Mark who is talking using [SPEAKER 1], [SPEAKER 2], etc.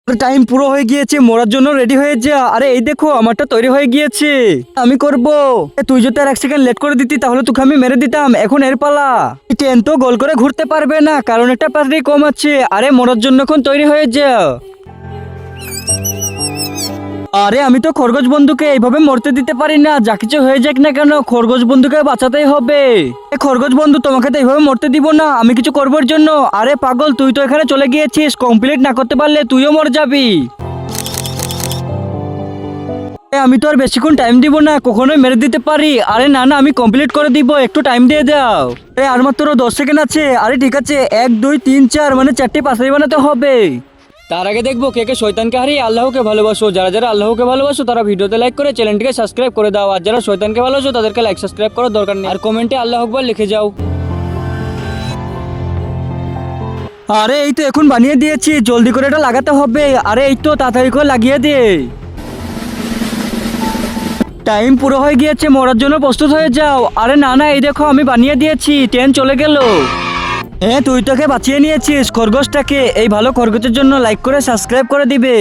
[SPEAKER 1] Time পুরো হয়ে গিয়েছে, মরার জন্য রেডি হয়ে যা। আরে এই দেখো আমারটা তৈরি হয়ে গিয়েছে, আমি করব। তুই যদি আর 1 সেকেন্ড লেট করে দিতি তাহলে তোকে আমি মেরে দিতাম। এখন এর পালা। ট্রেন তো গোল করে ঘুরতে পারবে না কারণ একটা ব্যাটারি কম আছে। আরে মরার জন্য এখন তৈরি হয়ে যা। আরে আমি তো খরগোশ বন্ধুকে এইভাবে মরতে দিতে পারি না, যা কিছু হয়ে যাক না কেন খরগোশ বন্ধুকে বাঁচাতেই হবে। খরগোশ বন্ধু তোমাকে তো এইভাবে মরতে দিব না, আমি কিছু করবার জন্য। আরে পাগল, তুই তো এখানে চলে গিয়েছিস, কমপ্লিট না করতে পারলে তুইও মরে যাবি। আমি তো আর বেশিক্ষণ টাইম দিব না, কখনোই মেরে দিতে পারি। আরে না না, আমি কমপ্লিট করে দিব, একটু টাইম দিয়ে দাও। আর মাত্র 10 সেকেন্ড আছে। আরে ঠিক আছে, 1 2 3 4 মানে 4টি পাঁচড়ি বানাতে হবে। তার আগে দেখবো কে কে শয়তানকে হারিয়ে আল্লাহকে ভালোবাসো। যারা যারা আল্লাহকে ভালোবাসো তারা ভিডিওতে লাইক করে চ্যানেলটিকে সাবস্ক্রাইব করে দাও, আর যারা শয়তানকে ভালোবাসো তাদেরকে লাইক সাবস্ক্রাইব করার দরকার নেই, আর কমেন্টে আল্লাহ আকবার লিখে যাও। আরে এই তো এখন বানিয়ে দিয়েছি, জলদি করে এটা লাগাতে হবে। আরে এই তো তাড়াতাড়ি করে লাগিয়ে দে। টাইম পুরো হয়ে গিয়েছে, মরার জন্য প্রস্তুত হয়ে যাও। আরে না না, এই দেখো আমি বানিয়ে দিয়েছি, ট্রেন চলে গেল। তুই তোকে বাঁচিয়ে নিয়েছিস খরগোশটাকে। এই ভালো খরগোশের জন্য লাইক করে সাবস্ক্রাইব করে দিবে।